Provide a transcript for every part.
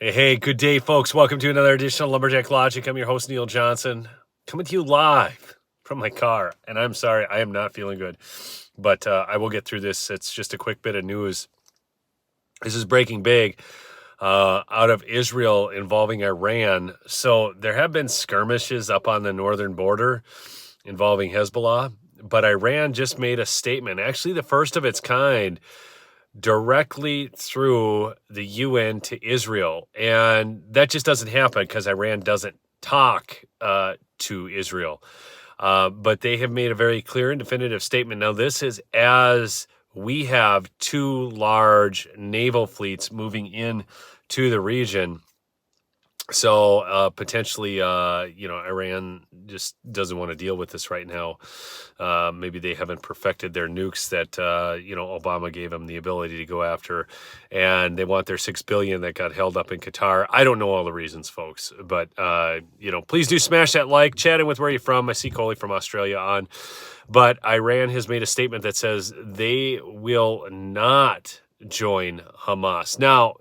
Hey, good day, folks. Welcome to another edition of Lumberjack Logic. I'm your host, Neil Johnson, coming to you live from my car. And I'm sorry, I am not feeling good, but I will get through this. It's just a quick bit of news. This is breaking big out of Israel involving Iran. So there have been skirmishes up on the northern border involving Hezbollah, but Iran just made a statement, actually the first of its kind, directly through the UN to Israel. And that just doesn't happen because Iran doesn't talk to Israel. But they have made a very clear and definitive statement. Now, this is as we have two large naval fleets moving in to the region. So potentially, Iran just doesn't want to deal with this right now. Maybe they haven't perfected their nukes that, Obama gave them the ability to go after. And they want their $6 billion that got held up in Qatar. I don't know all the reasons, folks. But, please do smash that like. Chatting with where you're from. I see Coley from Australia on. But Iran has made a statement that says they will not join Hamas. Now,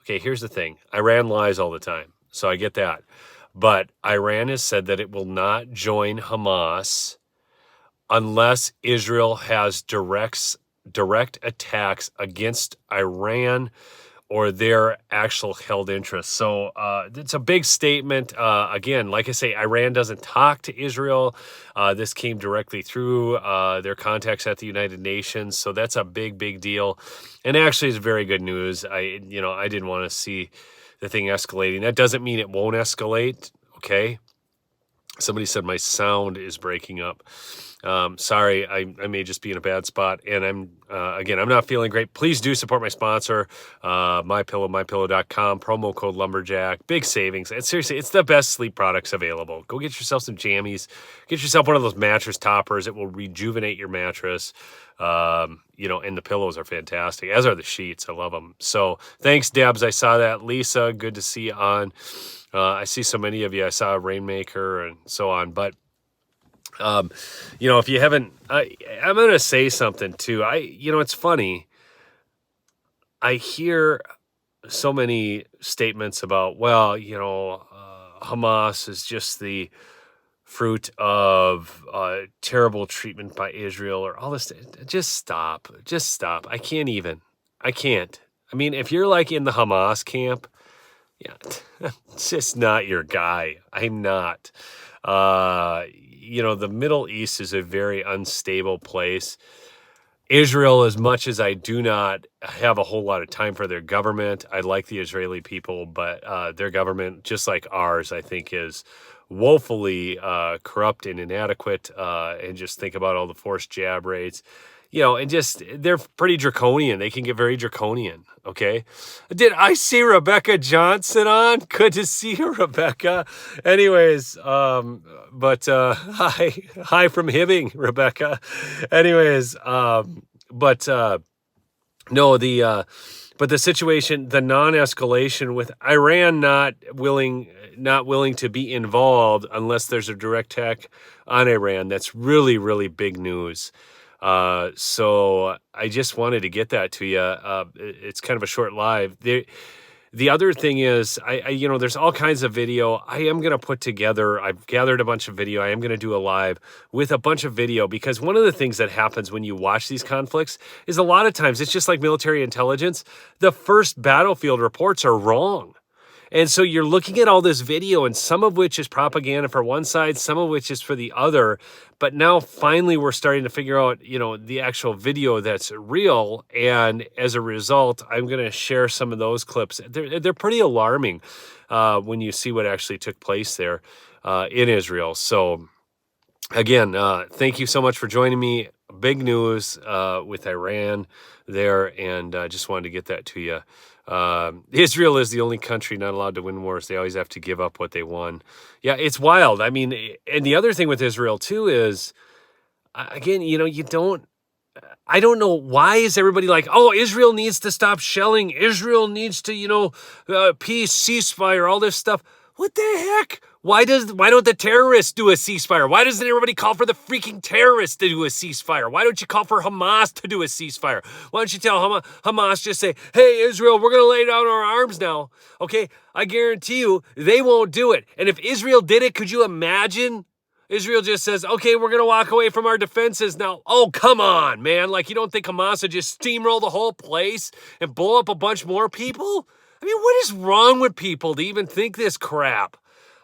okay, here's the thing. Iran lies all the time, so I get that. But Iran has said that it will not join Hamas unless Israel has direct attacks against Iran or their actual held interests. So it's a big statement. Again, like I say, Iran doesn't talk to Israel. This came directly through their contacts at the United Nations. So that's a big, big deal. And actually, it's very good news. I didn't want to see the thing escalating. That doesn't mean it won't escalate. Okay. Somebody said my sound is breaking up. Sorry, I may just be in a bad spot. And I'm not feeling great. Please do support my sponsor, MyPillow, MyPillow.com, promo code Lumberjack. Big savings. And seriously, it's the best sleep products available. Go get yourself some jammies. Get yourself one of those mattress toppers. It will rejuvenate your mattress. And the pillows are fantastic, as are the sheets. I love them. So thanks, Debs. I saw that. Lisa, good to see you on. I see so many of you. I saw Rainmaker and so on. But if you haven't, I'm going to say something too. It's funny. I hear so many statements about, Hamas is just the fruit of terrible treatment by Israel or all this. Just stop. I can't. I mean, if you're like in the Hamas camp, yeah, it's just not your guy. I'm not. The Middle East is a very unstable place. Israel, as much as I do not have a whole lot of time for their government, I like the Israeli people, but their government, just like ours, I think is woefully corrupt and inadequate. And just think about all the forced jab rates. And just, they're pretty draconian. They can get very draconian, okay? Did I see Rebecca Johnson on? Good to see you, Rebecca. Anyways, hi from Hibbing, Rebecca. Anyways, but the situation, the non-escalation with Iran not willing to be involved unless there's a direct attack on Iran, that's really, really big news. So I just wanted to get that to you. It's kind of a short live. The other thing is, there's all kinds of video. I am going to put together, I've gathered a bunch of video. I am going to do a live with a bunch of video because one of the things that happens when you watch these conflicts is a lot of times it's just like military intelligence. The first battlefield reports are wrong. And so you're looking at all this video, and some of which is propaganda for one side, some of which is for the other. But now finally we're starting to figure out, the actual video that's real. And as a result, I'm going to share some of those clips. They're pretty alarming when you see what actually took place there in Israel. So again, thank you so much for joining me. Big news with Iran there, and I just wanted to get that to you. Israel is the only country not allowed to win wars. They always have to give up what they won. Yeah, it's wild. I mean, and the other thing with Israel too is, again, I don't know, why is everybody like, oh, Israel needs to stop shelling. Israel needs to, peace, ceasefire, all this stuff. What the heck? Why don't the terrorists do a ceasefire? Why doesn't everybody call for the freaking terrorists to do a ceasefire? Why don't you call for Hamas to do a ceasefire? Why don't you tell Hamas, just say, hey, Israel, we're going to lay down our arms now. Okay, I guarantee you they won't do it. And if Israel did it, could you imagine? Israel just says, okay, we're going to walk away from our defenses now. Oh, come on, man. Like, you don't think Hamas would just steamroll the whole place and blow up a bunch more people? I mean, what is wrong with people to even think this crap?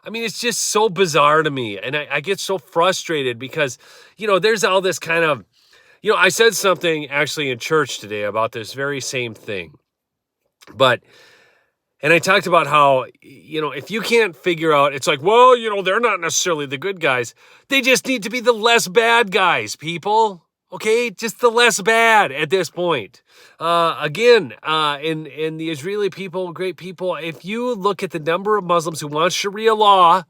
I mean, it's just so bizarre to me. And I get so frustrated because, there's all this kind of, I said something actually in church today about this very same thing. And I talked about how, if you can't figure out, it's like, well, they're not necessarily the good guys. They just need to be the less bad guys, people. Okay, just the less bad at this point. Again, in the Israeli people, great people, if you look at the number of Muslims who want Sharia law,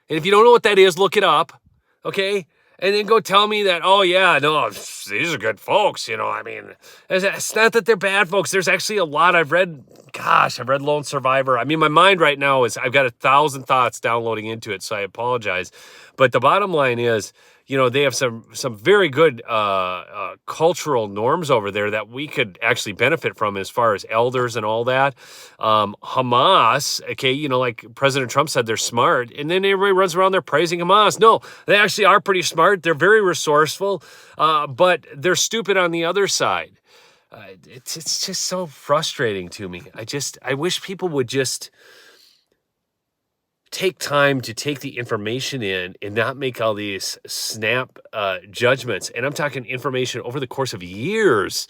and if you don't know what that is, look it up, okay? And then go tell me that, oh, yeah, no, these are good folks, I mean, it's not that they're bad folks. There's actually a lot. I've read Lone Survivor. I mean, my mind right now is I've got 1,000 thoughts downloading into it, so I apologize. But the bottom line is, they have some very good cultural norms over there that we could actually benefit from as far as elders and all that. Hamas, okay, like President Trump said, they're smart. And then everybody runs around there praising Hamas. No, they actually are pretty smart. They're very resourceful, but they're stupid on the other side. It's just so frustrating to me. I wish people would just take time to take the information in and not make all these snap judgments. And I'm talking information over the course of years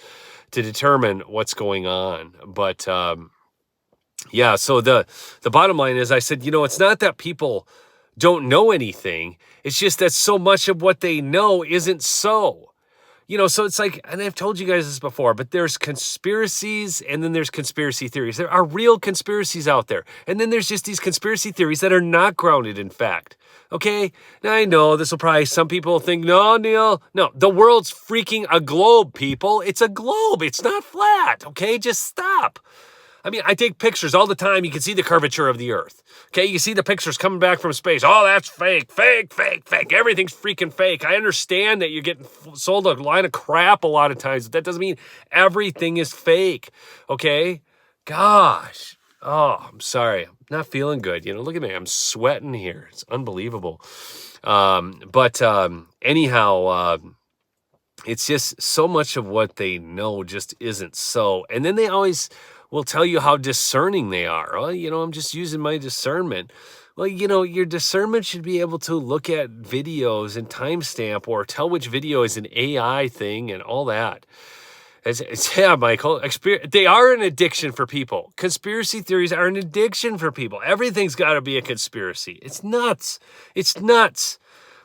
to determine what's going on. But so the bottom line is I said, it's not that people don't know anything. It's just that so much of what they know isn't so. So it's like, and I've told you guys this before, but there's conspiracies and then there's conspiracy theories. There are real conspiracies out there. And then there's just these conspiracy theories that are not grounded in fact. Okay? Now I know this will probably, some people think, no, Neil, no, the world's freaking a globe, people. It's a globe. It's not flat. Okay? Just stop. I mean, I take pictures all the time. You can see the curvature of the earth. Okay, you see the pictures coming back from space. Oh, that's fake, fake, fake, fake. Everything's freaking fake. I understand that you're getting sold a line of crap a lot of times, but that doesn't mean everything is fake. Okay? Gosh. Oh, I'm sorry. I'm not feeling good. Look at me. I'm sweating here. It's unbelievable. Anyhow, it's just so much of what they know just isn't so. And then they always will tell you how discerning they are. Well, I'm just using my discernment. Well, your discernment should be able to look at videos and timestamp or tell which video is an AI thing and all that. Yeah, Michael, they are an addiction for people. Conspiracy theories are an addiction for people. Everything's got to be a conspiracy. It's nuts. It's nuts.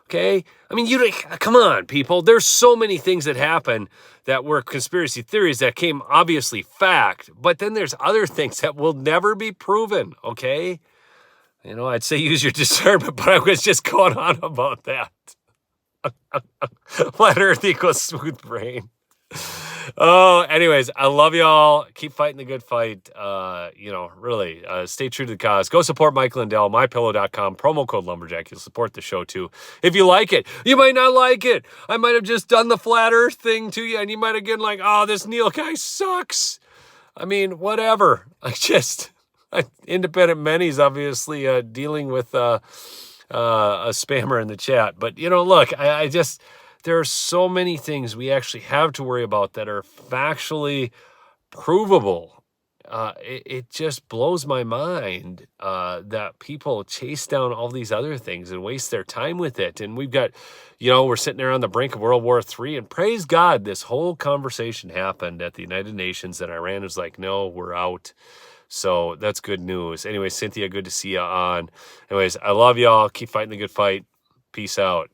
Okay? I mean, come on, people. There's so many things that happen that were conspiracy theories that came obviously fact, but then there's other things that will never be proven, okay? I'd say use your discernment, but I was just going on about that. Flat Earth equals smooth brain. Oh, anyways, I love y'all. Keep fighting the good fight. Really, stay true to the cause. Go support Mike Lindell, mypillow.com, promo code Lumberjack. You'll support the show too. If you like it, you might not like it. I might have just done the flat earth thing to you, and you might have been like, oh, this Neil guy sucks. I mean, whatever. Independent Manny's obviously dealing with a spammer in the chat. But, look, there are so many things we actually have to worry about that are factually provable. It just blows my mind that people chase down all these other things and waste their time with it. And we've got, we're sitting there on the brink of World War III, and praise God, this whole conversation happened at the United Nations, and Iran was like, no, we're out. So that's good news. Anyway, Cynthia, good to see you on. Anyways, I love y'all. Keep fighting the good fight. Peace out.